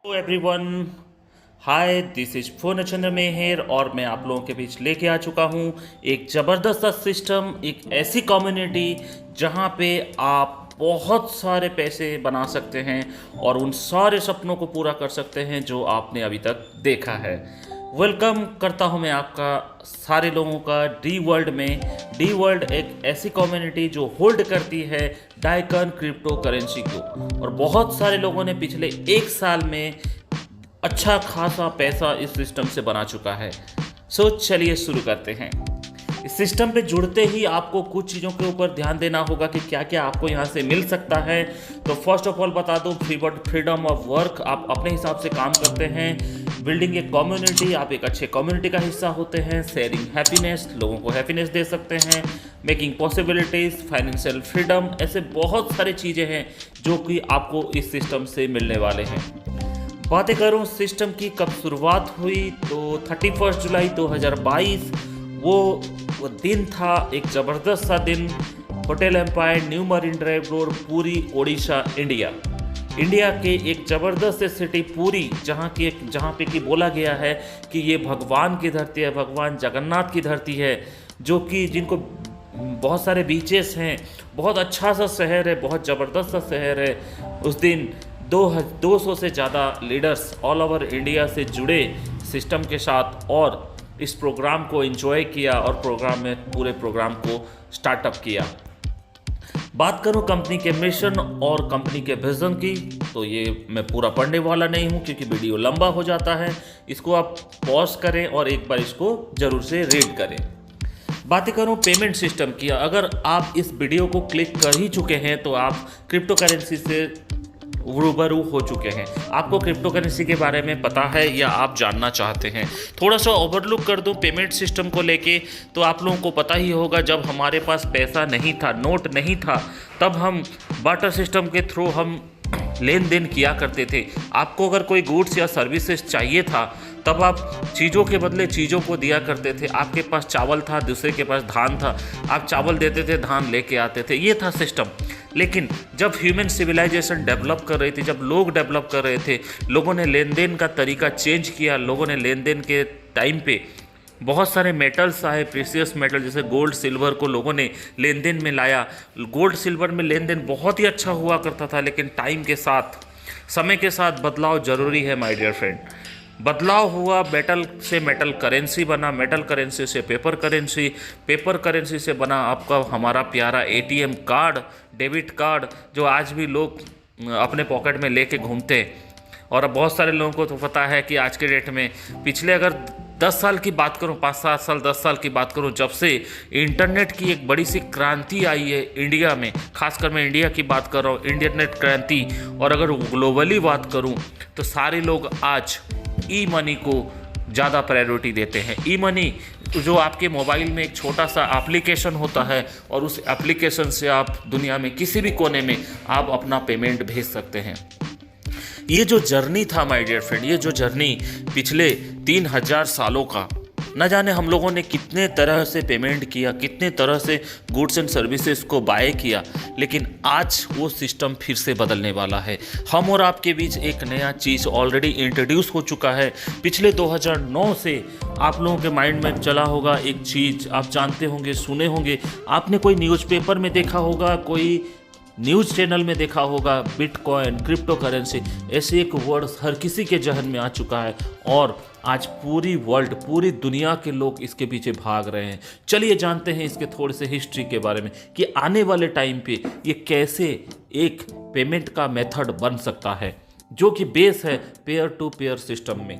Hello everyone. Hi, this is फोन चंद्र मेहर और मैं आप लोगों के बीच लेके आ चुका हूँ एक ज़बरदस्त सा सिस्टम, एक ऐसी कम्युनिटी जहाँ पे आप बहुत सारे पैसे बना सकते हैं और उन सारे सपनों को पूरा कर सकते हैं जो आपने अभी तक देखा है। वेलकम करता हूं मैं आपका सारे लोगों का डी वर्ल्ड में। डी वर्ल्ड एक ऐसी कम्युनिटी जो होल्ड करती है डाइकन क्रिप्टो करेंसी को, और बहुत सारे लोगों ने पिछले एक साल में अच्छा खासा पैसा इस सिस्टम से बना चुका है। सो चलिए शुरू करते हैं। इस सिस्टम पे जुड़ते ही आपको कुछ चीज़ों के ऊपर ध्यान देना होगा कि क्या क्या आपको यहाँ से मिल सकता है। तो फर्स्ट ऑफ ऑल बता दूँ, फ्रीडम ऑफ वर्क, आप अपने हिसाब से काम करते हैं। बिल्डिंग ए कम्युनिटी, आप एक अच्छे कम्युनिटी का हिस्सा होते हैं। शेयरिंग हैप्पीनेस, लोगों को हैप्पीनेस दे सकते हैं। मेकिंग पॉसिबिलिटीज़, फाइनेंशियल फ्रीडम, ऐसे बहुत सारी चीज़ें हैं जो कि आपको इस सिस्टम से मिलने वाले हैं। बातें करूँ सिस्टम की कब शुरुआत हुई, तो 31 जुलाई 2022 वो दिन था, एक ज़बरदस्त सा दिन। Hotel Empire, new Marine Drive road, Puri, Odisha, India के एक ज़बरदस्त सिटी पूरी, जहाँ पे कि बोला गया है कि ये भगवान की धरती है, भगवान जगन्नाथ की धरती है, जो कि जिनको बहुत सारे बीचेस हैं, बहुत अच्छा सा शहर है, बहुत ज़बरदस्त सा शहर है। उस दिन 200 से ज़्यादा लीडर्स ऑल ओवर इंडिया से जुड़े सिस्टम के साथ और इस प्रोग्राम को एंजॉय किया और पूरे प्रोग्राम को स्टार्टअप किया। बात करूं कंपनी के मिशन और कंपनी के विजन की, तो ये मैं पूरा पढ़ने वाला नहीं हूं क्योंकि वीडियो लंबा हो जाता है। इसको आप पॉज करें और एक बार इसको ज़रूर से रीड करें। बातें करूं पेमेंट सिस्टम की, अगर आप इस वीडियो को क्लिक कर ही चुके हैं तो आप क्रिप्टो करेंसी से रूबरू हो चुके हैं। आपको क्रिप्टो करेंसी के बारे में पता है या आप जानना चाहते हैं। थोड़ा सा ओवरलुक कर दूं पेमेंट सिस्टम को लेके, तो आप लोगों को पता ही होगा, जब हमारे पास पैसा नहीं था, नोट नहीं था, तब हम बार्टर सिस्टम के थ्रू हम लेन देन किया करते थे। आपको अगर कोई गुड्स या सर्विसेज चाहिए था, तब आप चीज़ों के बदले चीज़ों को दिया करते थे। आपके पास चावल था, दूसरे के पास धान था, आप चावल देते थे, धान लेके आते थे, ये था सिस्टम। लेकिन जब ह्यूमन सिविलाइजेशन डेवलप कर रही थी, जब लोग डेवलप कर रहे थे, लोगों ने लेन देन का तरीका चेंज किया। लोगों ने लेन देन के टाइम पे बहुत सारे मेटल्स आए, प्रीशियस मेटल जैसे गोल्ड सिल्वर को लोगों ने लेन देन में लाया। गोल्ड सिल्वर में लेन देन बहुत ही अच्छा हुआ करता था, लेकिन टाइम के साथ, समय के साथ बदलाव ज़रूरी है माय डियर फ्रेंड। बदलाव हुआ, मेटल से मेटल करेंसी बना, मेटल करेंसी से पेपर करेंसी, पेपर करेंसी से बना आपका हमारा प्यारा एटीएम कार्ड, डेबिट कार्ड, जो आज भी लोग अपने पॉकेट में लेके घूमते हैं। और अब बहुत सारे लोगों को तो पता है कि आज के डेट में, पिछले अगर 10 साल की बात करूं, 5-7 साल 10 साल की बात करूं, जब से इंटरनेट की एक बड़ी सी क्रांति आई है इंडिया में, खासकर मैं इंडिया की बात कर रहा हूं, इंटरनेट क्रांति, और अगर ग्लोबली बात करूं तो सारे लोग आज ई मनी को ज़्यादा प्रायोरिटी देते हैं। ई मनी जो आपके मोबाइल में एक छोटा सा एप्लीकेशन होता है, और उस एप्लीकेशन से आप दुनिया में किसी भी कोने में आप अपना पेमेंट भेज सकते हैं। ये जो जर्नी था माय डियर फ्रेंड, ये जो जर्नी पिछले 3000 सालों का, न जाने हम लोगों ने कितने तरह से पेमेंट किया, कितने तरह से गुड्स एंड सर्विसेज को बाय किया, लेकिन आज वो सिस्टम फिर से बदलने वाला है। हम और आपके बीच एक नया चीज़ ऑलरेडी इंट्रोड्यूस हो चुका है। पिछले 2009 से आप लोगों के माइंड में चला होगा एक चीज़, आप जानते होंगे, सुने होंगे, आपने कोई न्यूज़पेपर में देखा होगा, कोई न्यूज़ चैनल में देखा होगा, बिटकॉइन, क्रिप्टो करेंसी, ऐसे एक वर्ड हर किसी के जहन में आ चुका है, और आज पूरी वर्ल्ड, पूरी दुनिया के लोग इसके पीछे भाग रहे हैं। चलिए जानते हैं इसके थोड़े से हिस्ट्री के बारे में कि आने वाले टाइम पे ये कैसे एक पेमेंट का मेथड बन सकता है, जो कि बेस है पेयर टू पेयर सिस्टम में।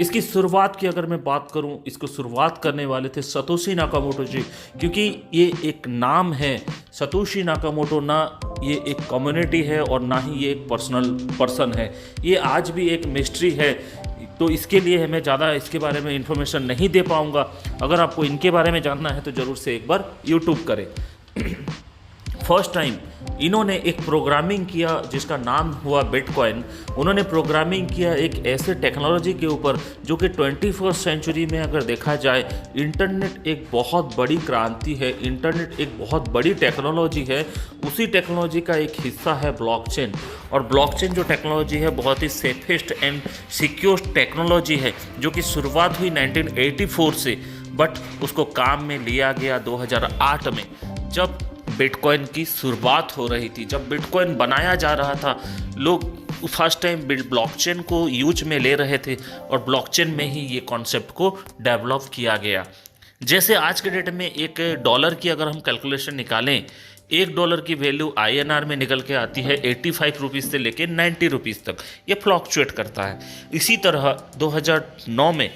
इसकी शुरुआत की अगर मैं बात करूं, इसको शुरुआत करने वाले थे सतोशी नाकामोटो जी, क्योंकि ये एक नाम है सतोशी नाकामोटो, ना ये एक कम्युनिटी है और ना ही ये एक पर्सन है। ये आज भी एक मिस्ट्री है, तो इसके लिए मैं ज़्यादा इसके बारे में इंफॉर्मेशन नहीं दे पाऊँगा। अगर आपको इनके बारे में जानना है तो ज़रूर से एक बार यूट्यूब करें। फर्स्ट टाइम इन्होंने एक प्रोग्रामिंग किया जिसका नाम हुआ बिटकॉइन। उन्होंने प्रोग्रामिंग किया एक ऐसे टेक्नोलॉजी के ऊपर जो कि 21st सेंचुरी में अगर देखा जाए इंटरनेट एक बहुत बड़ी क्रांति है, इंटरनेट एक बहुत बड़ी टेक्नोलॉजी है। उसी टेक्नोलॉजी का एक हिस्सा है ब्लॉकचेन। और ब्लॉकचेन जो टेक्नोलॉजी है बहुत ही सेफेस्ट एंड सिक्योर टेक्नोलॉजी है जो कि शुरुआत हुई 1984 से, बट उसको काम में लिया गया 2008 में जब बिटकॉइन की शुरुआत हो रही थी। जब बिटकॉइन बनाया जा रहा था लोग फर्स्ट टाइम ब्लॉकचेन को यूज में ले रहे थे और ब्लॉकचेन में ही ये कॉन्सेप्ट को डेवलप किया गया। जैसे आज के डेट में $1 की अगर हम कैलकुलेशन निकालें, $1 की वैल्यू INR में निकल के आती है 85 रुपीज़ से लेके 90 रुपीज़ तक। ये फ्लक्चुएट करता है। इसी तरह 2009 में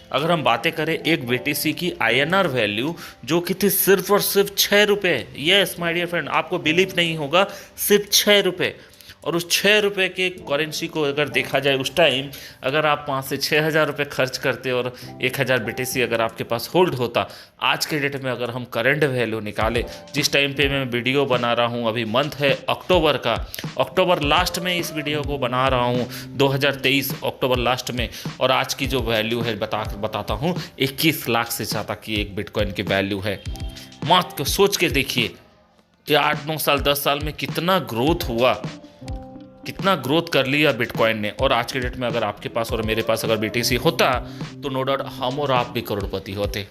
अगर हम बातें करें एक BTC की INR वैल्यू जो कि थी सिर्फ और सिर्फ 6 रुपये। यस माय डियर फ्रेंड, आपको बिलीव नहीं होगा, सिर्फ 6 रुपये। और उस 6 रुपये के करेंसी को अगर देखा जाए उस टाइम अगर आप 5 से 6 हज़ार रुपये खर्च करते और 1000 BTC अगर आपके पास होल्ड होता, आज के डेट में अगर हम करंट वैल्यू निकालें, जिस टाइम पे मैं वीडियो बना रहा हूँ, अभी मंथ है अक्टूबर का, अक्टूबर लास्ट में इस वीडियो को बना रहा हूँ 2023 अक्टूबर लास्ट में, और आज की जो वैल्यू है बताता हूँ 21 लाख से ज़्यादा की एक बिटकॉइन की वैल्यू है। मत सोच के देखिए ये 8-9 साल 10 साल में कितना ग्रोथ हुआ, कितना ग्रोथ कर लिया बिटकॉइन ने। और आज के डेट में अगर आपके पास और मेरे पास अगर BTC होता तो नो डाउट हम और आप भी करोड़पति होते।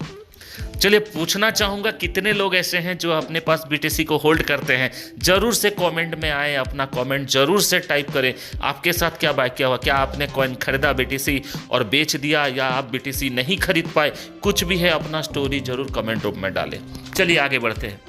चलिए पूछना चाहूँगा कितने लोग ऐसे हैं जो अपने पास BTC को होल्ड करते हैं। जरूर से कमेंट में आए, अपना कमेंट जरूर से टाइप करें। आपके साथ क्या वाकया हुआ, क्या आपने कॉइन खरीदा BTC और बेच दिया, या आप BTC नहीं खरीद पाए, कुछ भी है अपना स्टोरी जरूर कमेंट रूप में डालें। चलिए आगे बढ़ते हैं।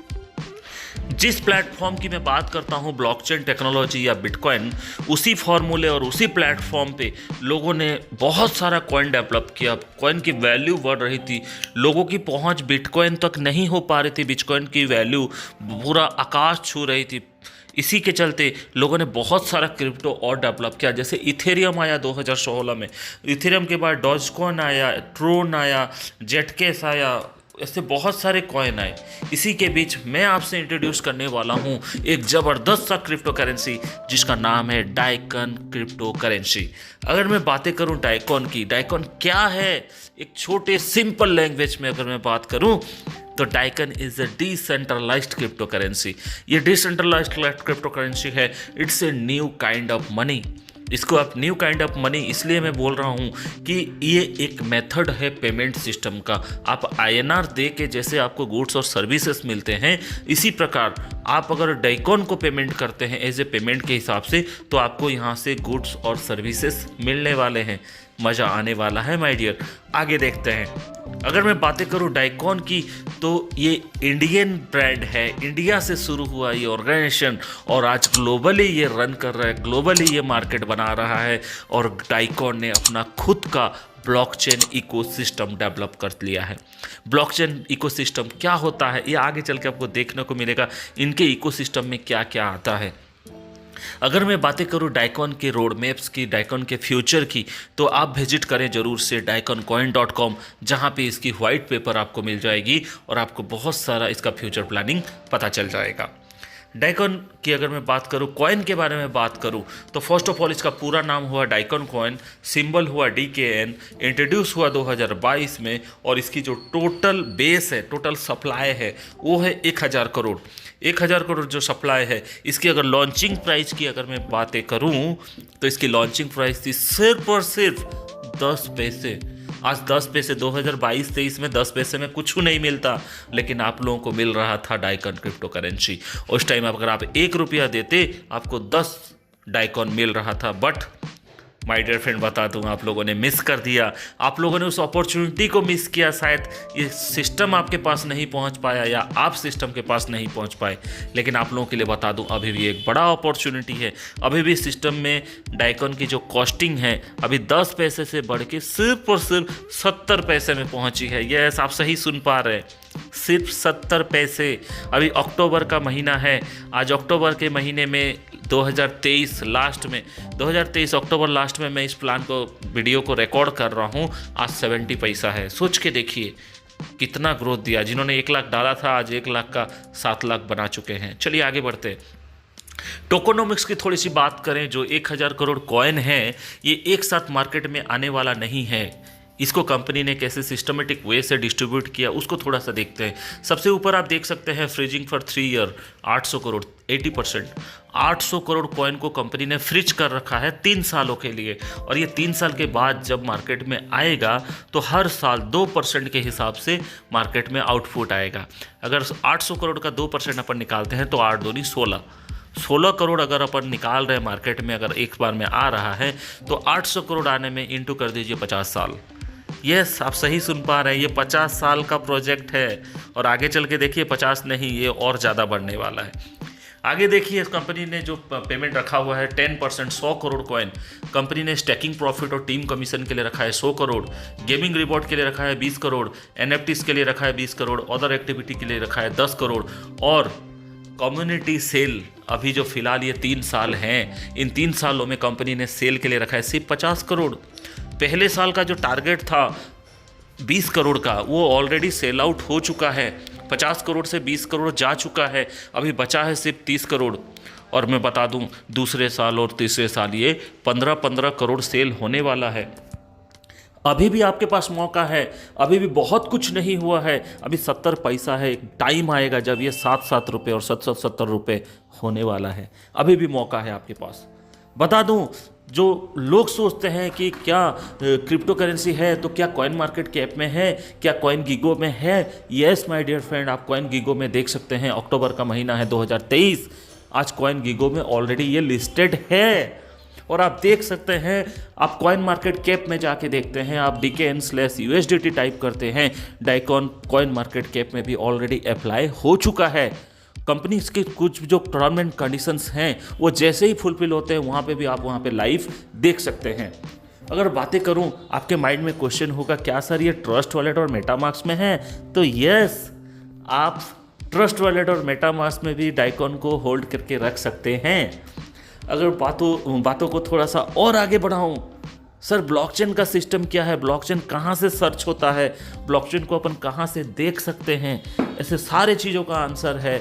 जिस प्लेटफॉर्म की मैं बात करता हूँ ब्लॉकचेन टेक्नोलॉजी या बिटकॉइन, उसी फॉर्मूले और उसी प्लेटफॉर्म पे लोगों ने बहुत सारा कॉइन डेवलप किया। कॉइन की वैल्यू बढ़ रही थी, लोगों की पहुँच बिटकॉइन तक नहीं हो पा रही थी, बिटकॉइन की वैल्यू पूरा आकाश छू रही थी। इसी के चलते लोगों ने बहुत सारा क्रिप्टो और डेवलप किया। जैसे इथेरियम आया 2016 में, इथेरियम के बाद डॉजकॉइन आया, ट्रोन आया, जेटकेस आया, ऐसे बहुत सारे कॉइन आए। इसी के बीच मैं आपसे इंट्रोड्यूस करने वाला हूं एक ज़बरदस्त सा क्रिप्टो करेंसी जिसका नाम है डाइकन क्रिप्टो करेंसी। अगर मैं बातें करूं डाइकॉन की, डाइकॉन क्या है, एक छोटे सिंपल लैंग्वेज में अगर मैं बात करूं तो Daikon is a decentralised cryptocurrency. ये डिसेंट्रलाइज्ड क्रिप्टो करेंसी है, it's a new kind of money. इसको आप न्यू काइंड ऑफ मनी इसलिए मैं बोल रहा हूँ कि ये एक मेथड है पेमेंट सिस्टम का। आप INR दे के जैसे आपको गुड्स और सर्विसेज मिलते हैं, इसी प्रकार आप अगर डाइकॉन को पेमेंट करते हैं एज ए पेमेंट के हिसाब से, तो आपको यहाँ से गुड्स और सर्विसेज मिलने वाले हैं। मज़ा आने वाला है माय डियर। आगे देखते हैं। अगर मैं बातें करूं डाइकॉन की तो ये इंडियन ब्रांड है, इंडिया से शुरू हुआ ये ऑर्गेनाइजेशन और आज ग्लोबली ये रन कर रहा है, ग्लोबली ये मार्केट बना रहा है। और डाइकॉन ने अपना खुद का ब्लॉकचेन इकोसिस्टम डेवलप कर लिया है। ब्लॉकचेन इकोसिस्टम क्या होता है ये आगे चल के आपको देखने को मिलेगा, इनके इकोसिस्टम में क्या क्या आता है। अगर मैं बातें करूं डाइकॉन के रोड मैप्स की, डाइकॉन के फ्यूचर की, तो आप विजिट करें जरूर से daiconcoin.com, जहां पे इसकी वाइट पेपर आपको मिल जाएगी और आपको बहुत सारा इसका फ्यूचर प्लानिंग पता चल जाएगा। डाइकॉन की अगर मैं बात करूं, कॉइन के बारे में बात करूं, तो फर्स्ट ऑफ ऑल इसका पूरा नाम हुआ डाइकॉन कॉइन, सिंबल हुआ DKN, इंट्रोड्यूस हुआ 2022 में, और इसकी जो टोटल बेस है, टोटल सप्लाई है वो है 1000 करोड़। 1000 करोड़ जो सप्लाई है, इसकी अगर लॉन्चिंग प्राइस की अगर मैं बातें करूं तो इसकी लॉन्चिंग प्राइस थी सिर्फ और सिर्फ 10 पैसे। आज 10 पैसे 2022-23 में 10 पैसे में कुछ नहीं मिलता, लेकिन आप लोगों को मिल रहा था डाइकॉन क्रिप्टो करेंसी। उस टाइम अगर आप 1 रुपया देते आपको 10 डाइकॉन मिल रहा था। बट माय डियर फ्रेंड बता दूं, आप लोगों ने मिस कर दिया, आप लोगों ने उस अपॉर्चुनिटी को मिस किया। शायद ये सिस्टम आपके पास नहीं पहुंच पाया या आप सिस्टम के पास नहीं पहुंच पाए, लेकिन आप लोगों के लिए बता दूं अभी भी एक बड़ा अपॉर्चुनिटी है। अभी भी सिस्टम में डाइकॉन की जो कॉस्टिंग है अभी 10 पैसे से बढ़ के सिर्फ और सिर्फ 70 पैसे में पहुंची है। यस, आप सही सुन पा रहे हैं, सिर्फ 70 पैसे। अभी अक्टूबर का महीना है, आज अक्टूबर के महीने में 2023 लास्ट में, 2023 अक्टूबर लास्ट में मैं इस प्लान को वीडियो को रिकॉर्ड कर रहा हूँ, आज 70 पैसा है। सोच के देखिए कितना ग्रोथ दिया, जिन्होंने 1 लाख डाला था आज 1 लाख का 7 लाख बना चुके हैं। चलिए आगे बढ़ते हैं। टोकोनोमिक्स की थोड़ी सी बात करें, जो 1,000 करोड़ कॉइन है ये एक साथ मार्केट में आने वाला नहीं है। इसको कंपनी ने कैसे सिस्टमेटिक वे से डिस्ट्रीब्यूट किया उसको थोड़ा सा देखते हैं। सबसे ऊपर आप देख सकते हैं freezing for 3 year 800 crore 80%। 800 crore coin को कंपनी ने फ्रिज कर रखा है 3 सालों के लिए, और ये 3 साल के बाद जब मार्केट में आएगा तो हर साल 2% के हिसाब से मार्केट में आउटपुट आएगा। अगर 800 करोड़ का 2% अपन निकालते हैं तो 8 दूनी 16 करोड़ अगर अपन निकाल रहे हैं मार्केट में, अगर एक बार में आ रहा है तो 800 करोड़ आने में इंटू कर दीजिए 50 साल। यस, आप सही सुन पा रहे हैं, ये 50 साल का प्रोजेक्ट है और आगे चल के देखिए 50 नहीं, ये और ज़्यादा बढ़ने वाला है। आगे देखिए इस कंपनी ने जो पेमेंट रखा हुआ है 10% 100 करोड़ कॉइन कंपनी ने स्टैकिंग प्रॉफिट और टीम कमीशन के लिए रखा है 100 करोड़, गेमिंग रिवॉर्ड के लिए रखा है 20 करोड़, एनएफटीज के लिए रखा है 20 करोड़, अदर एक्टिविटी के लिए रखा है 10 करोड़, और कम्युनिटी सेल अभी जो फिलहाल ये 3 साल हैं, इन 3 सालों में कंपनी ने सेल के लिए रखा है सिर्फ 50 करोड़। पहले साल का जो टारगेट था 20 करोड़ का वो ऑलरेडी सेल आउट हो चुका है, 50 करोड़ से 20 करोड़ जा चुका है, अभी बचा है सिर्फ 30 करोड़। और मैं बता दूं दूसरे साल और तीसरे साल ये 15-15 करोड़ सेल होने वाला है। अभी भी आपके पास मौका है, अभी भी बहुत कुछ नहीं हुआ है, अभी 70 पैसा है, एक टाइम आएगा जब ये 7-7 रुपये और 70 रुपये होने वाला है। अभी भी मौका है आपके पास। बता दूं जो लोग सोचते हैं कि क्या क्रिप्टो करेंसी है तो क्या कॉइन मार्केट कैप में है, क्या कॉइन गीगो में है, यस माय डियर फ्रेंड, आप कॉइन गीगो में देख सकते हैं। अक्टूबर का महीना है 2023, आज कॉइन गीगो में ऑलरेडी ये लिस्टेड है और आप देख सकते हैं। आप कॉइन मार्केट कैप में जाके देखते हैं, आप DKN/USDT टाइप करते हैं, डाइकॉन कॉइन मार्केट कैप में भी ऑलरेडी अप्लाई हो चुका है। कंपनी के कुछ जो टर्म एंड कंडीशंस हैं वो जैसे ही फुलफिल होते हैं वहाँ पे भी आप वहाँ पे लाइव देख सकते हैं। अगर बातें करूँ, आपके माइंड में क्वेश्चन होगा क्या सर ये ट्रस्ट वॉलेट और मेटामास्क में है, तो यस, आप ट्रस्ट वॉलेट और मेटामास्क में भी डाइकॉन को होल्ड करके रख सकते हैं। अगर बातों को थोड़ा सा और आगे बढ़ाऊँ, सर ब्लॉकचेन का सिस्टम क्या है, ब्लॉकचेन कहाँ से सर्च होता है, ब्लॉकचेन को अपन कहाँ से देख सकते हैं, ऐसे सारे चीज़ों का आंसर है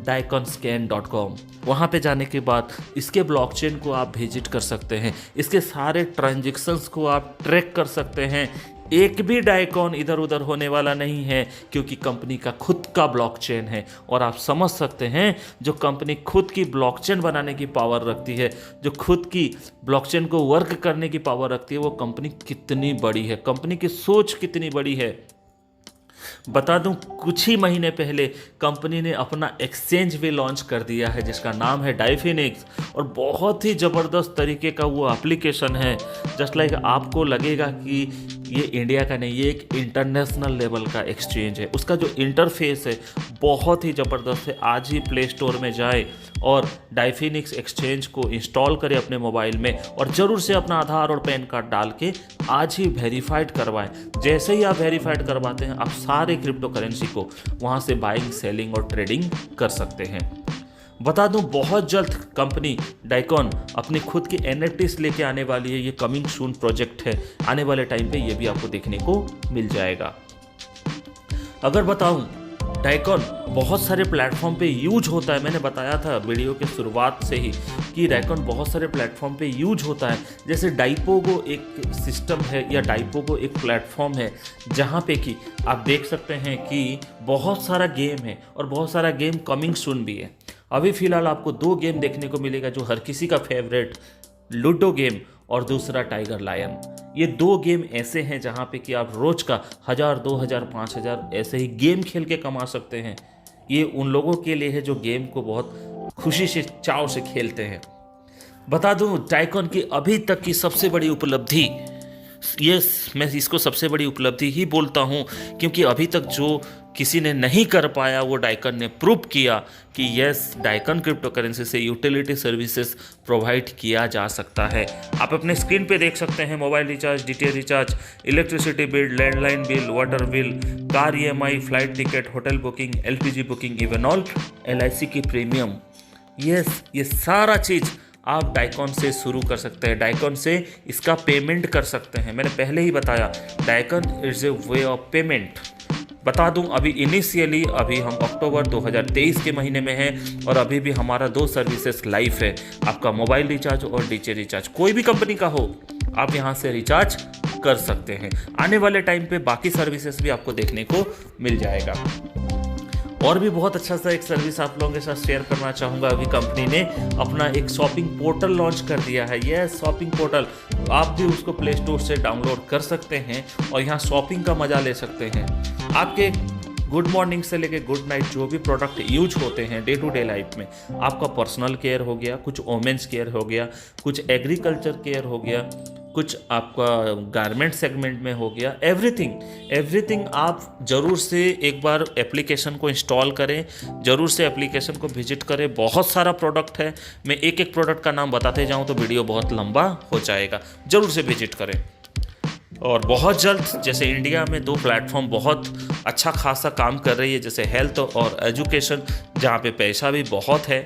daikonscan.com। वहाँ पे जाने के बाद इसके ब्लॉकचेन को आप विजिट कर सकते हैं, इसके सारे ट्रांजैक्शंस को आप ट्रैक कर सकते हैं। एक भी डाइकॉन इधर उधर होने वाला नहीं है क्योंकि कंपनी का खुद का ब्लॉकचेन है। और आप समझ सकते हैं जो कंपनी खुद की ब्लॉकचेन बनाने की पावर रखती है, जो खुद की ब्लॉकचेन को वर्क करने की पावर रखती है, वो कंपनी कितनी बड़ी है, कंपनी की सोच कितनी बड़ी है। बता दूं कुछ ही महीने पहले कंपनी ने अपना एक्सचेंज भी लॉन्च कर दिया है जिसका नाम है डाइफिनिक्स, और बहुत ही ज़बरदस्त तरीके का वो एप्लीकेशन है। जस्ट लाइक आपको लगेगा कि ये इंडिया का नहीं, ये एक इंटरनेशनल लेवल का एक्सचेंज है। उसका जो इंटरफेस है बहुत ही ज़बरदस्त है। आज ही प्ले स्टोर में जाए और डाइफिनिक्स एक्सचेंज को इंस्टॉल करें अपने मोबाइल में और ज़रूर से अपना आधार और पैन कार्ड डाल के आज ही वेरीफाइड करवाएं। जैसे ही आप वेरीफाइड करवाते हैं आप सारे क्रिप्टो करेंसी को वहाँ से बाइंग, सेलिंग और ट्रेडिंग कर सकते हैं। बता दूं बहुत जल्द कंपनी डाइकॉन अपनी खुद की NFTs लेके आने वाली है। ये कमिंग सून प्रोजेक्ट है, आने वाले टाइम पे ये भी आपको देखने को मिल जाएगा। अगर बताऊं डाइकॉन बहुत सारे प्लेटफॉर्म पे यूज होता है, मैंने बताया था वीडियो के शुरुआत से ही कि डाइकॉन बहुत सारे प्लेटफॉर्म पे यूज होता है। जैसे डाइपोगो एक सिस्टम है या डाइपोगो एक प्लेटफॉर्म है जहाँ पे कि आप देख सकते हैं कि बहुत सारा गेम है और बहुत सारा गेम कमिंग सून भी है। अभी फ़िलहाल आपको 2 गेम देखने को मिलेगा जो हर किसी का फेवरेट, लूडो गेम और दूसरा टाइगर लायन। ये 2 गेम ऐसे हैं जहाँ पे कि आप रोज़ का 1000, 2000, 5000 ऐसे ही गेम खेल के कमा सकते हैं। ये उन लोगों के लिए है जो गेम को बहुत खुशी से, चाव से खेलते हैं। बता दूं डाइकॉन की अभी तक की सबसे बड़ी उपलब्धि, यस मैं इसको सबसे बड़ी उपलब्धि ही बोलता हूँ क्योंकि अभी तक जो किसी ने नहीं कर पाया वो डाइकॉन ने प्रूव किया कि यस डाइकॉन क्रिप्टो करेंसी से यूटिलिटी सर्विसेज प्रोवाइड किया जा सकता है। आप अपने स्क्रीन पे देख सकते हैं mobile recharge, DTH recharge, electricity bill, landline bill, water bill, car EMI, flight ticket, hotel booking, LPG booking, even all LIC की प्रीमियम। यस ये सारा चीज़ आप डाइकॉन से शुरू कर सकते हैं, डाइकॉन से इसका पेमेंट कर सकते हैं। मैंने पहले ही बताया daikon is a way of payment. बता दूं, अभी इनिशियली अभी हम अक्टूबर 2023 के महीने में हैं और अभी भी हमारा 2 सर्विसेज लाइव है। आपका मोबाइल रिचार्ज और डीजे रिचार्ज कोई भी कंपनी का हो, आप यहाँ से रिचार्ज कर सकते हैं। आने वाले टाइम पे बाकी सर्विसेज भी आपको देखने को मिल जाएगा। और भी बहुत अच्छा सा एक सर्विस आप लोगों के साथ शेयर करना चाहूँगा। अभी कंपनी ने अपना एक शॉपिंग पोर्टल लॉन्च कर दिया है। यह शॉपिंग पोर्टल आप भी उसको प्ले स्टोर से डाउनलोड कर सकते हैं और यहाँ शॉपिंग का मज़ा ले सकते हैं। आपके गुड मॉर्निंग से लेके गुड नाइट जो भी प्रोडक्ट यूज होते हैं डे टू डे लाइफ में, आपका पर्सनल केयर हो गया, कुछ वोमेंस केयर हो गया, कुछ एग्रीकल्चर केयर हो गया, कुछ आपका गारमेंट सेगमेंट में हो गया, एवरीथिंग आप ज़रूर से एक बार एप्लीकेशन को इंस्टॉल करें, ज़रूर से एप्लीकेशन को विजिट करें। बहुत सारा प्रोडक्ट है, मैं एक एक प्रोडक्ट का नाम बताते जाऊं तो वीडियो बहुत लंबा हो जाएगा। ज़रूर से विजिट करें। और बहुत जल्द, जैसे इंडिया में 2 प्लेटफॉर्म बहुत अच्छा खासा काम कर रही है, जैसे हेल्थ और एजुकेशन, जहाँ पे पैसा भी बहुत है।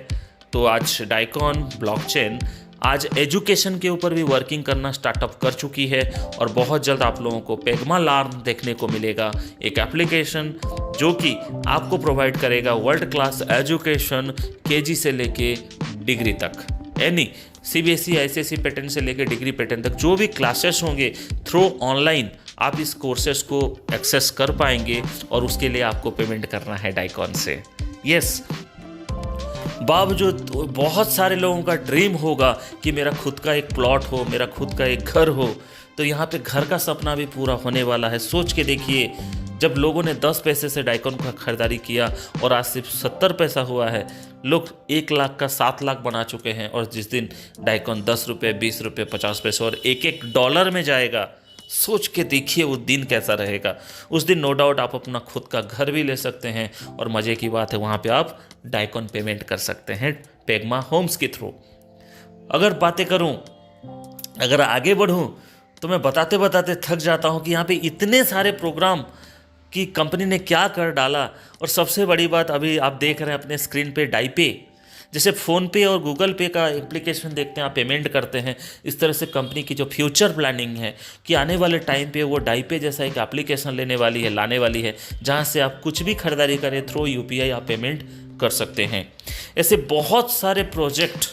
तो आज डाइकॉन ब्लॉकचेन आज एजुकेशन के ऊपर भी वर्किंग करना स्टार्टअप कर चुकी है और बहुत जल्द आप लोगों को पेग्मा लार्न देखने को मिलेगा, एक एप्लीकेशन जो कि आपको प्रोवाइड करेगा वर्ल्ड क्लास एजुकेशन केजी से लेके डिग्री तक, यानी सीबीएसई आईसीएसई पैटर्न से लेके डिग्री पैटर्न तक जो भी क्लासेस होंगे थ्रू ऑनलाइन आप इस कोर्सेस को एक्सेस कर पाएंगे और उसके लिए आपको पेमेंट करना है डाइकॉन से। यस, बावजूद बहुत सारे लोगों का ड्रीम होगा कि मेरा खुद का एक प्लॉट हो, मेरा खुद का एक घर हो, तो यहाँ पे घर का सपना भी पूरा होने वाला है। सोच के देखिए, जब लोगों ने 10 पैसे से डाइकॉन का खरीदारी किया और आज सिर्फ 70 पैसा हुआ है, लोग 1 लाख का 7 लाख बना चुके हैं। और जिस दिन डाइकॉन 10 रुपये, 20 रुपये, 50 पैसे और एक डॉलर में जाएगा, सोच के देखिए वो दिन कैसा रहेगा। उस दिन नो डाउट आप अपना खुद का घर भी ले सकते हैं और मज़े की बात है वहाँ पे आप डाइकॉन पेमेंट कर सकते हैं पेग्मा होम्स के थ्रू। अगर बातें करूँ, अगर आगे बढ़ूँ तो मैं बताते बताते थक जाता हूँ कि यहाँ पे इतने सारे प्रोग्राम की कंपनी ने क्या कर डाला। और सबसे बड़ी बात, अभी आप देख रहे हैं अपने स्क्रीन पे डाइपे, जैसे फ़ोनपे और गूगल पे का एप्लीकेशन देखते हैं, आप पेमेंट करते हैं, इस तरह से कंपनी की जो फ्यूचर प्लानिंग है कि आने वाले टाइम पे वो डाइपे जैसा एक एप्लीकेशन लाने वाली है, जहां से आप कुछ भी खरीदारी करें थ्रू यूपीआई आप पेमेंट कर सकते हैं। ऐसे बहुत सारे प्रोजेक्ट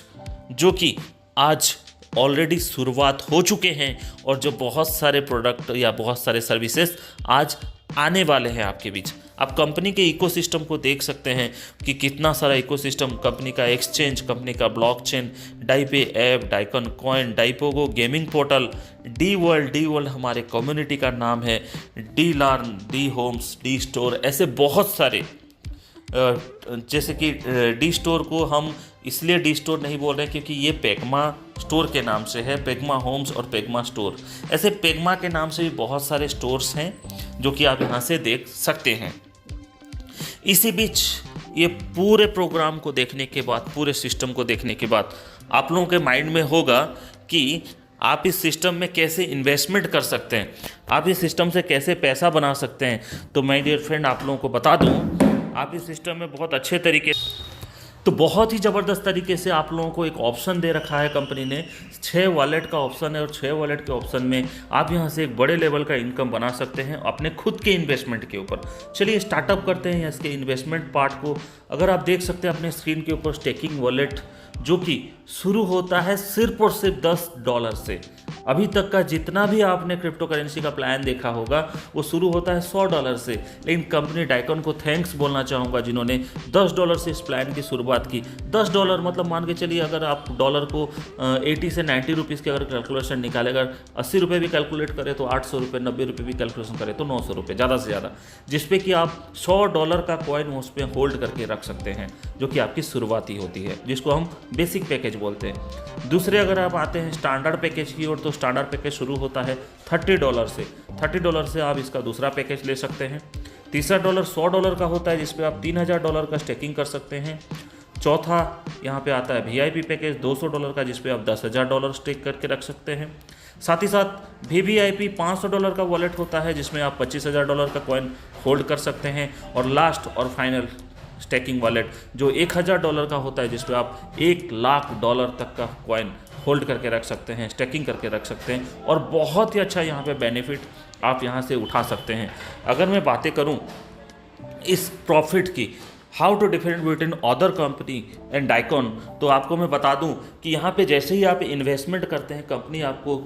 जो कि आज ऑलरेडी शुरुआत हो चुके हैं और जो बहुत सारे प्रोडक्ट या बहुत सारे सर्विसेज आज आने वाले हैं आपके बीच। आप कंपनी के इकोसिस्टम को देख सकते हैं कि कितना सारा इकोसिस्टम, कंपनी का एक्सचेंज, कंपनी का ब्लॉकचेन, डाइपे ऐप, डाइकॉन कॉइन, डाइपोगो गेमिंग पोर्टल, डी वर्ल्ड हमारे कम्युनिटी का नाम है, D learn, D homes, D store, ऐसे बहुत सारे। जैसे कि डी स्टोर को हम इसलिए डी स्टोर नहीं बोल रहे क्योंकि ये पेग्मा स्टोर के नाम से है, पेग्मा होम्स और पेग्मा स्टोर। ऐसे पेग्मा के नाम से भी बहुत सारे स्टोर्स हैं जो कि आप यहाँ से देख सकते हैं। इसी बीच ये पूरे प्रोग्राम को देखने के बाद, पूरे सिस्टम को देखने के बाद आप लोगों के माइंड में होगा कि आप इस सिस्टम में कैसे इन्वेस्टमेंट कर सकते हैं, आप इस सिस्टम से कैसे पैसा बना सकते हैं। तो माय डियर फ्रेंड, आप लोगों को बता दूं, आप इस सिस्टम में बहुत अच्छे तरीके, तो बहुत ही ज़बरदस्त तरीके से आप लोगों को एक ऑप्शन दे रखा है कंपनी ने। 6 वॉलेट का ऑप्शन है और 6 वॉलेट के ऑप्शन में आप यहां से एक बड़े लेवल का इनकम बना सकते हैं अपने खुद के इन्वेस्टमेंट के ऊपर। चलिए स्टार्टअप करते हैं इसके इन्वेस्टमेंट पार्ट को। अगर आप देख सकते हैं अपने स्क्रीन के ऊपर स्टेकिंग वॉलेट, जो कि शुरू होता है सिर्फ और सिर्फ $10 से। अभी तक का जितना भी आपने क्रिप्टो करेंसी का प्लान देखा होगा वो शुरू होता है $100 से। लेकिन कंपनी डाइकॉन को थैंक्स बोलना चाहूँगा जिन्होंने $10 से इस प्लान की शुरुआत की। $10 मतलब मान के चलिए, अगर आप डॉलर को 80 से 90 रुपीज़ की अगर कैलकुलेशन निकाले, अगर 80 रुपये भी कैलकुलेट करें तो 800 रुपये, 90 रुपये भी कैलकुलेशन करें तो 900 रुपये ज़्यादा से ज़्यादा, जिसपे कि आप $100 का कॉइन उस पर होल्ड करके रख सकते हैं, जो कि आपकी शुरुआती होती है, जिसको हम बेसिक पैकेज बोलते हैं। दूसरे अगर आप आते हैं स्टैंडर्ड पैकेज की ओर, तो स्टैंडर्ड पैकेज शुरू होता है $30 से। $30 से आप इसका दूसरा पैकेज ले सकते हैं। तीसरा डॉलर $100 का होता है, जिसपे आप $3000 का स्टेकिंग कर सकते हैं। चौथा यहाँ पे आता है VIP पैकेज $200 का, जिसपे आप $10,000 स्टेक करके रख सकते हैं। साथ ही साथ VVIP $500 का वॉलेट होता है, जिसमें आप $25,000 का कॉइन होल्ड कर सकते हैं। और लास्ट और फाइनल स्टेकिंग वॉलेट जो $1,000 का होता है, जिसपे आप $1,00,000 तक का कॉइन होल्ड करके रख सकते हैं, स्टेकिंग करके रख सकते हैं। और बहुत ही अच्छा यहाँ पे बेनिफिट आप यहाँ से उठा सकते हैं। अगर मैं बातें करूँ इस प्रॉफिट की, how to different between other company and Daikon, तो आपको मैं बता दूं कि यहाँ पे जैसे ही आप इन्वेस्टमेंट करते हैं, कंपनी आपको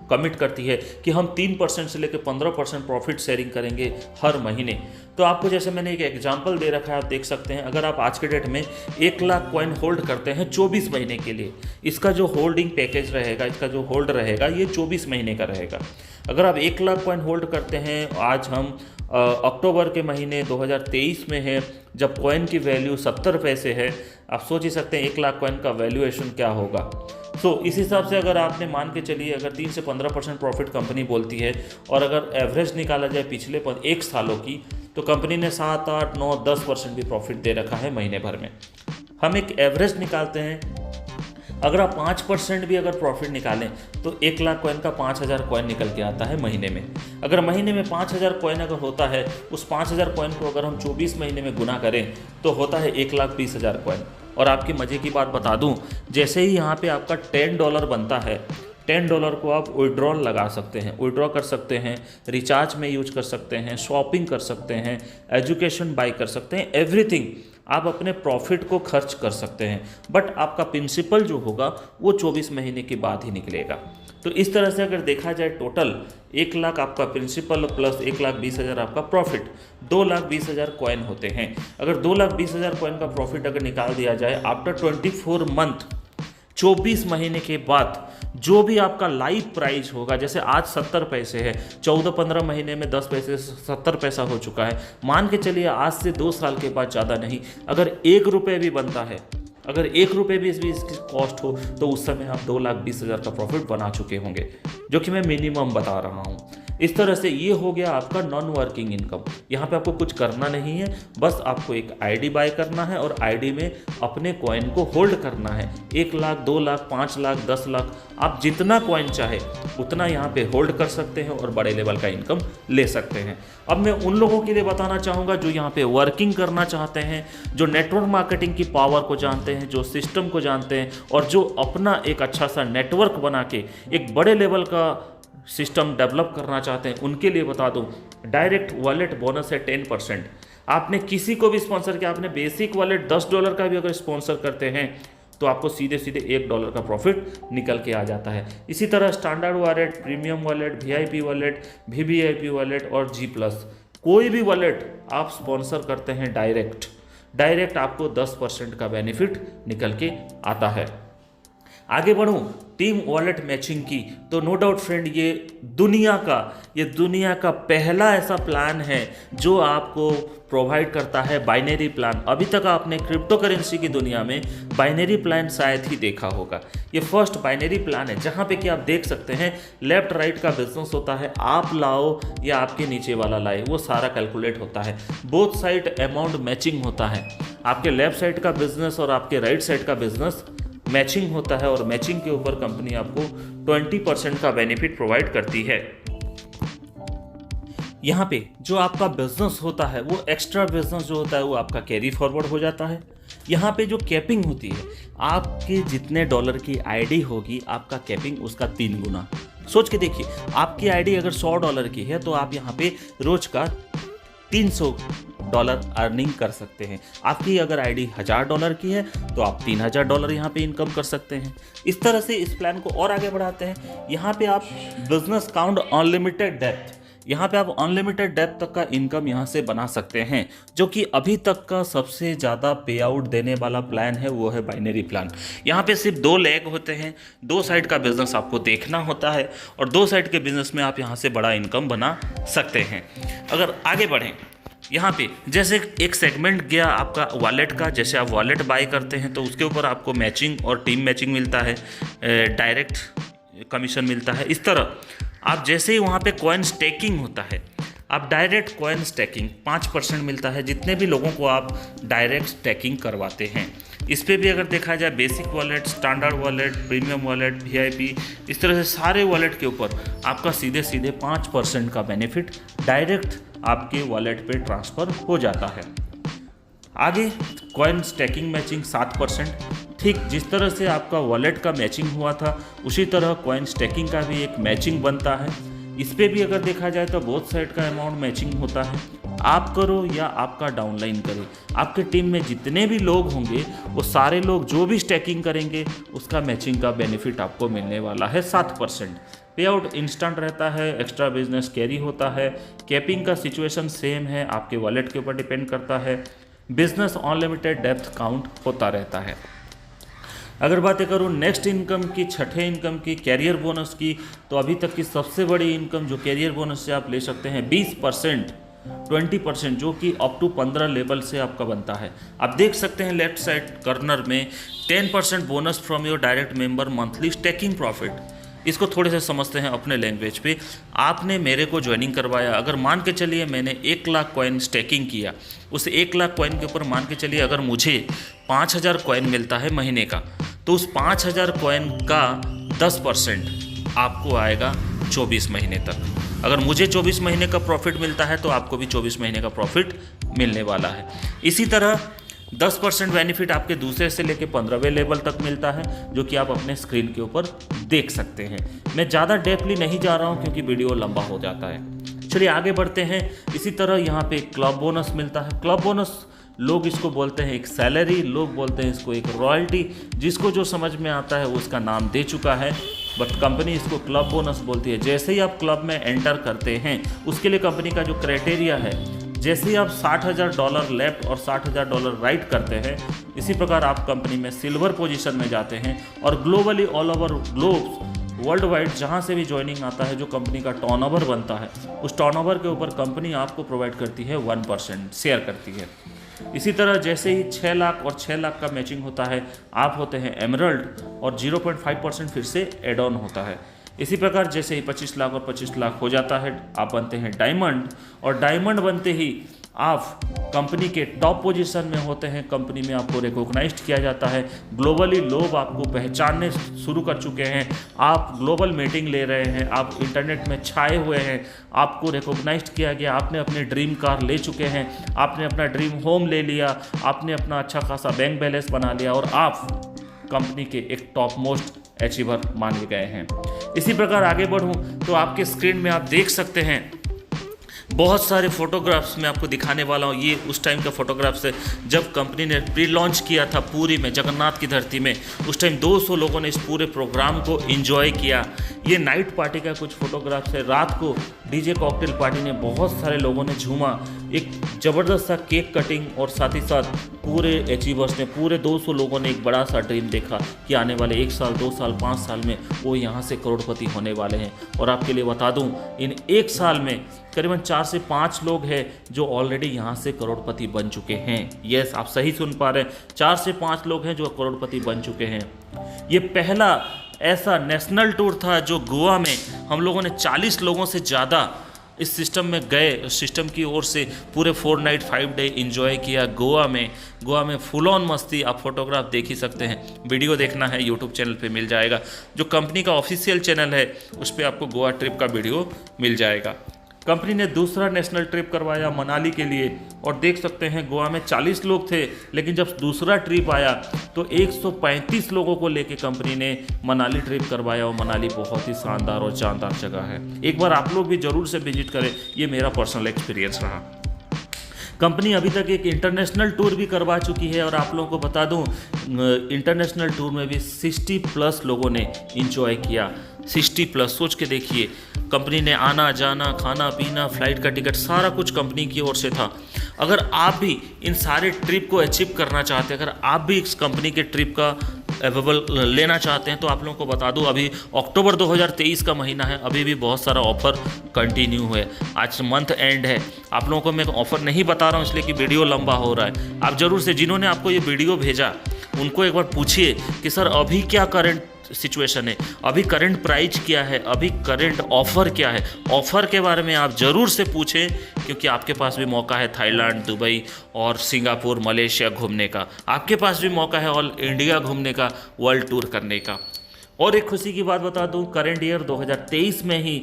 कमिट करती है कि हम 3% से लेकर 15% प्रॉफिट शेयरिंग करेंगे हर महीने। तो आपको जैसे मैंने एक एग्जांपल दे रखा है, आप देख सकते हैं, अगर आप आज के डेट में 1 लाख कॉइन होल्ड करते हैं 24 महीने के लिए, इसका जो होल्डिंग पैकेज रहेगा, इसका जो होल्ड रहेगा, ये 24 महीने का रहेगा। अगर आप 1 लाख कॉइन होल्ड करते हैं, आज हम अक्टूबर के महीने 2023 में है, जब कॉइन की वैल्यू 70 पैसे है, आप सोच ही सकते हैं 1 लाख कॉइन का वैल्यूएशन क्या होगा। इस हिसाब से अगर आपने मान के चलिए, अगर 3 से 15% प्रॉफिट कंपनी बोलती है, और अगर एवरेज निकाला जाए पिछले 1 सालों की, तो कंपनी ने 7, 8, 9, 10% भी प्रॉफिट दे रखा है महीने भर में। हम एक एवरेज निकालते हैं, अगर आप 5% भी अगर प्रॉफिट निकालें तो 1 लाख कॉइन का 5000 कॉइन निकल के आता है महीने में। अगर महीने में 5000 कॉइन अगर होता है, उस 5000 कॉइन को अगर हम 24 महीने में गुना करें तो होता है 1,20,000 कॉइन। और आपकी मज़े की बात बता दूं, जैसे ही यहाँ पे आपका $10 बनता है, $10 को आप विड्रॉल लगा सकते हैं, विड्रॉ कर सकते हैं, रिचार्ज में यूज कर सकते हैं, शॉपिंग कर सकते हैं, एजुकेशन बाई कर सकते हैं, एवरीथिंग आप अपने प्रॉफिट को खर्च कर सकते हैं। बट आपका प्रिंसिपल जो होगा वो 24 महीने के बाद ही निकलेगा। तो इस तरह से अगर देखा जाए, टोटल 1 लाख आपका प्रिंसिपल प्लस 1,20,000 आपका प्रॉफिट, 2,20,000 कॉइन होते हैं। अगर 2,20,000 कॉइन का प्रॉफिट अगर निकाल दिया जाए आफ्टर 24 मंथ, 24 महीने के बाद, जो भी आपका लाइव प्राइस होगा, जैसे आज 70 पैसे है, 14-15 महीने में 10 पैसे 70 पैसा हो चुका है, मान के चलिए आज से 2 साल के बाद, ज़्यादा नहीं, अगर 1 रुपये भी बनता है, अगर 1 रुपये भी इसकी कॉस्ट हो, तो उस समय आप 2,20,000 का प्रॉफिट बना चुके होंगे, जो कि मैं मिनिमम बता रहा हूँ। इस तरह से ये हो गया आपका नॉन वर्किंग इनकम। यहाँ पे आपको कुछ करना नहीं है, बस आपको एक आईडी बाय करना है और आईडी में अपने कॉइन को होल्ड करना है। 1 लाख, 2 लाख, 5 लाख, 10 लाख, आप जितना कॉइन चाहे उतना यहाँ पे होल्ड कर सकते हैं और बड़े लेवल का इनकम ले सकते हैं। अब मैं उन लोगों के लिए बताना चाहूँगा जो यहाँ पे वर्किंग करना चाहते हैं, जो नेटवर्क मार्केटिंग की पावर को जानते हैं, जो सिस्टम को जानते हैं, और जो अपना एक अच्छा सा नेटवर्क बना के एक बड़े लेवल का सिस्टम डेवलप करना चाहते हैं। उनके लिए बता दूं, डायरेक्ट वॉलेट बोनस है 10%। आपने किसी को भी स्पॉन्सर किया, आपने बेसिक वॉलेट $10 का भी अगर स्पॉन्सर करते हैं तो आपको सीधे सीधे $1 का प्रॉफिट निकल के आ जाता है। इसी तरह standard wallet, premium wallet, VIP wallet, VVIP wallet और G+, कोई भी वॉलेट आप स्पॉन्सर करते हैं डायरेक्ट आपको 10% का बेनिफिट निकल के आता है। आगे बढ़ूं टीम वॉलेट मैचिंग की, तो नो डाउट फ्रेंड, ये दुनिया का पहला ऐसा प्लान है जो आपको प्रोवाइड करता है बाइनरी प्लान। अभी तक आपने क्रिप्टो करेंसी की दुनिया में बाइनरी प्लान शायद ही देखा होगा। ये फर्स्ट बाइनरी प्लान है जहाँ पे कि आप देख सकते हैं लेफ्ट राइट का बिजनेस होता है, आप लाओ या आपके नीचे वाला लाए, वो सारा कैलकुलेट होता है। बोथ साइड अमाउंट मैचिंग होता है, आपके लेफ्ट साइड का बिजनेस और आपके राइट साइड का बिजनेस मैचिंग होता है, और मैचिंग के ऊपर कंपनी आपको 20% का बेनिफिट प्रोवाइड करती है। यहाँ पे जो आपका बिजनेस होता है, वो एक्स्ट्रा बिजनेस जो होता है वो आपका कैरी फॉरवर्ड हो जाता है। यहाँ पे जो कैपिंग होती है, आपके जितने डॉलर की आईडी होगी, आपका कैपिंग उसका 3 गुना। सोच के देखिए, आपकी आईडी अगर $100 की है तो आप यहाँ पे रोज का $300 अर्निंग कर सकते हैं। आपकी अगर आईडी $1000 की है तो आप $3000 यहाँ पे इनकम कर सकते हैं। इस तरह से इस प्लान को और आगे बढ़ाते हैं। यहाँ पे आप बिजनेस काउंट अनलिमिटेड डेप्थ, यहाँ पे आप अनलिमिटेड डेप्थ तक का इनकम यहाँ से बना सकते हैं, जो कि अभी तक का सबसे ज़्यादा पे आउट देने वाला प्लान है, वो है बाइनरी प्लान। यहाँ पे सिर्फ 2 लेग होते हैं, 2 साइड का बिजनेस आपको देखना होता है, और 2 साइड के बिजनेस में आप यहाँ से बड़ा इनकम बना सकते हैं। अगर आगे बढ़ें, यहाँ पे जैसे एक सेगमेंट गया आपका वॉलेट का, जैसे आप वॉलेट बाय करते हैं तो उसके ऊपर आपको मैचिंग और टीम मैचिंग मिलता है, डायरेक्ट कमीशन मिलता है। इस तरह आप जैसे ही वहाँ पे कॉइन स्टेकिंग होता है, आप डायरेक्ट कॉइन स्टेकिंग 5% मिलता है जितने भी लोगों को आप डायरेक्ट स्टेकिंग करवाते हैं। इस पे भी अगर देखा जाए, basic wallet, standard wallet, premium wallet, VIP, इस तरह से सारे वॉलेट के ऊपर आपका सीधे सीधे 5% का बेनिफिट डायरेक्ट आपके वॉलेट पे ट्रांसफ़र हो जाता है। आगे कॉइन स्टैकिंग मैचिंग 7%। ठीक जिस तरह से आपका वॉलेट का मैचिंग हुआ था, उसी तरह कॉइन स्टैकिंग का भी एक मैचिंग बनता है। इस पे भी अगर देखा जाए तो बोथ साइड का अमाउंट मैचिंग होता है। आप करो या आपका डाउनलाइन करे, आपके टीम में जितने भी लोग होंगे वो सारे लोग जो भी स्टैकिंग करेंगे उसका मैचिंग का बेनिफिट आपको मिलने वाला है 7%। पे आउट इंस्टेंट रहता है, एक्स्ट्रा बिजनेस कैरी होता है, कैपिंग का सिचुएशन सेम है, आपके वॉलेट के ऊपर डिपेंड करता है, बिजनेस अनलिमिटेड डेप्थ काउंट होता रहता है। अगर बातें करूँ नेक्स्ट इनकम की, छठे इनकम की, कैरियर बोनस की, तो अभी तक की सबसे बड़ी इनकम जो कैरियर बोनस से आप ले सकते हैं 20%, 20%, जो कि अप टू 15 लेवल से आपका बनता है। आप देख सकते हैं लेफ्ट साइड कॉर्नर में 10% bonus from your direct member monthly stacking profit. इसको थोड़े से समझते हैं अपने लैंग्वेज पे। आपने मेरे को ज्वाइनिंग करवाया, अगर मान के चलिए मैंने 1 लाख कॉइन स्टैकिंग किया, उस 1 लाख कॉइन के ऊपर मान के चलिए अगर मुझे 5000 कॉइन मिलता है महीने का, तो उस 5000 कॉइन का 10% आपको आएगा 24 महीने तक। अगर मुझे 24 महीने का प्रॉफिट मिलता है तो आपको भी 24 महीने का प्रॉफिट मिलने वाला है। इसी तरह 10% बेनिफिट आपके दूसरे से लेके 15वें लेवल तक मिलता है, जो कि आप अपने स्क्रीन के ऊपर देख सकते हैं। मैं ज़्यादा डेपली नहीं जा रहा हूँ क्योंकि वीडियो लंबा हो जाता है। चलिए आगे बढ़ते हैं। इसी तरह यहाँ पे क्लब बोनस मिलता है। क्लब बोनस लोग इसको बोलते हैं एक सैलरी, लोग बोलते हैं इसको एक रॉयल्टी, जिसको जो समझ में आता है वो उसका नाम दे चुका है, बट कंपनी इसको क्लब बोनस बोलती है। जैसे ही आप क्लब में एंटर करते हैं उसके लिए कंपनी का जो क्राइटेरिया है, जैसे ही आप $60,000 लेफ्ट और $60,000 राइट करते हैं, इसी प्रकार आप कंपनी में सिल्वर पोजीशन में जाते हैं और globally all over globe world wide जहाँ से भी ज्वाइनिंग आता है, जो कंपनी का टर्नओवर बनता है, उस टर्नओवर के ऊपर कंपनी आपको प्रोवाइड करती है 1% शेयर करती है। इसी तरह जैसे ही 6 लाख और 6 लाख का मैचिंग होता है, आप होते हैं एमरल्ड और 0.5% फिर से एड ऑन होता है। इसी प्रकार जैसे ही 25 लाख और 25 लाख हो जाता है, आप बनते हैं डायमंड, और डायमंड बनते ही आप कंपनी के टॉप पोजीशन में होते हैं। कंपनी में आपको रिकॉग्नाइज्ड किया जाता है, ग्लोबली लोग आपको पहचानने शुरू कर चुके हैं, आप ग्लोबल मीटिंग ले रहे हैं, आप इंटरनेट में छाए हुए हैं, आपको रिकॉग्नाइज्ड किया गया, आपने अपने ड्रीम कार ले चुके हैं, आपने अपना ड्रीम होम ले लिया, आपने अपना अच्छा खासा बैंक बैलेंस बना लिया और आप कंपनी के एक टॉप मोस्ट अचीवर माने गए हैं। इसी प्रकार आगे बढ़ूं तो आपके स्क्रीन में आप देख सकते हैं बहुत सारे फोटोग्राफ्स मैं आपको दिखाने वाला हूँ। ये उस टाइम का फोटोग्राफ्स है जब कंपनी ने प्री लॉन्च किया था पुरी में, जगन्नाथ की धरती में। उस टाइम 200 लोगों ने इस पूरे प्रोग्राम को एंजॉय किया। ये नाइट पार्टी का कुछ फोटोग्राफ्स है। रात को डीजे कॉकटेल पार्टी ने बहुत सारे लोगों ने झूमा, एक ज़बरदस्त सा केक कटिंग, और साथ ही साथ पूरे अचीवर्स ने, पूरे 200 लोगों ने एक बड़ा सा ड्रीम देखा कि आने वाले 1 साल, 2 साल, 5 साल में वो यहाँ से करोड़पति होने वाले हैं। और आपके लिए बता दूँ, इन 1 साल में करीबन 4 से 5 लोग हैं जो ऑलरेडी यहाँ से करोड़पति बन चुके हैं। यस, आप सही सुन पा रहे हैं, 4 से 5 लोग हैं जो करोड़पति बन चुके हैं। ये पहला ऐसा नेशनल टूर था जो गोवा में हम लोगों ने 40 लोगों से ज़्यादा इस सिस्टम में गए, सिस्टम की ओर से पूरे 4 नाइट 5 डे एंजॉय किया गोवा में फुल ऑन मस्ती। आप फोटोग्राफ देख ही सकते हैं, वीडियो देखना है यूट्यूब चैनल पे मिल जाएगा, जो कंपनी का ऑफिशियल चैनल है उस पर आपको गोवा ट्रिप का वीडियो मिल जाएगा। कंपनी ने दूसरा नेशनल ट्रिप करवाया मनाली के लिए, और देख सकते हैं गोवा में 40 लोग थे, लेकिन जब दूसरा ट्रिप आया तो 135 लोगों को लेके कंपनी ने मनाली ट्रिप करवाया। और मनाली बहुत ही शानदार और जानदार जगह है, एक बार आप लोग भी ज़रूर से विजिट करें, ये मेरा पर्सनल एक्सपीरियंस रहा। कंपनी अभी तक एक इंटरनेशनल टूर भी करवा चुकी है, और आप लोगों को बता दूं इंटरनेशनल टूर में भी 60+ लोगों ने इंजॉय किया। 60+, सोच के देखिए, कंपनी ने आना जाना, खाना पीना, फ्लाइट का टिकट, सारा कुछ कंपनी की ओर से था। अगर आप भी इन सारे ट्रिप को अचीव करना चाहते हैं, अगर आप भी इस कंपनी के ट्रिप का अवेलेबल लेना चाहते हैं, तो आप लोगों को बता दूं अभी अक्टूबर 2023 का महीना है, अभी भी बहुत सारा ऑफर कंटिन्यू है। आज मंथ एंड है, आप लोगों को मैं ऑफर नहीं बता रहा हूं इसलिए कि वीडियो लंबा हो रहा है। आप जरूर से, जिन्होंने आपको ये वीडियो भेजा उनको एक बार पूछिए कि सर अभी क्या करंट सिचुएशन है, अभी करंट प्राइस क्या है, अभी करंट ऑफर क्या है। ऑफर के बारे में आप ज़रूर से पूछें, क्योंकि आपके पास भी मौका है थाईलैंड, दुबई और सिंगापुर, मलेशिया घूमने का। आपके पास भी मौका है ऑल इंडिया घूमने का, वर्ल्ड टूर करने का। और एक खुशी की बात बता दूं, करंट ईयर 2023 में ही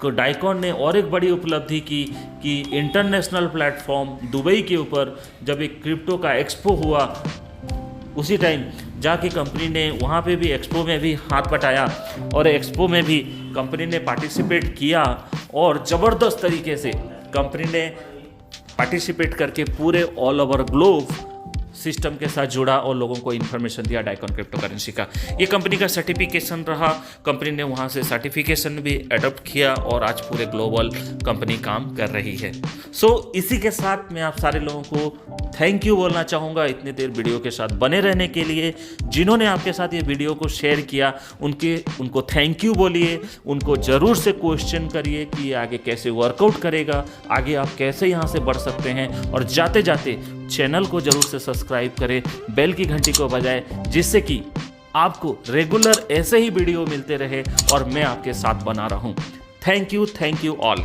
डाइकॉन ने और एक बड़ी उपलब्धि की कि इंटरनेशनल प्लेटफॉर्म दुबई के ऊपर जब एक क्रिप्टो का एक्सपो हुआ, उसी टाइम जाके कंपनी ने वहाँ पे भी एक्सपो में भी हाथ बटाया, और एक्सपो में भी कंपनी ने पार्टिसिपेट किया, और ज़बरदस्त तरीके से कंपनी ने पार्टिसिपेट करके पूरे ऑल ओवर ग्लोब सिस्टम के साथ जुड़ा और लोगों को इन्फॉर्मेशन दिया डाइकॉन क्रिप्टो करेंसी का। ये कंपनी का सर्टिफिकेशन रहा, कंपनी ने वहाँ से सर्टिफिकेशन भी अडॉप्ट किया और आज पूरे ग्लोबल कंपनी काम कर रही है। इसी के साथ मैं आप सारे लोगों को थैंक यू बोलना चाहूँगा इतनी देर वीडियो के साथ बने रहने के लिए। जिन्होंने आपके साथ ये वीडियो को शेयर किया उनको थैंक यू बोलिए, उनको ज़रूर से क्वेश्चन करिए कि ये आगे कैसे वर्कआउट करेगा, आगे आप कैसे यहाँ से बढ़ सकते हैं, और जाते जाते चैनल को ज़रूर से सब्सक्राइब करें, बेल की घंटी को बजाएं, जिससे कि आपको रेगुलर ऐसे ही वीडियो मिलते रहे और मैं आपके साथ बना रहूं। Thank you all.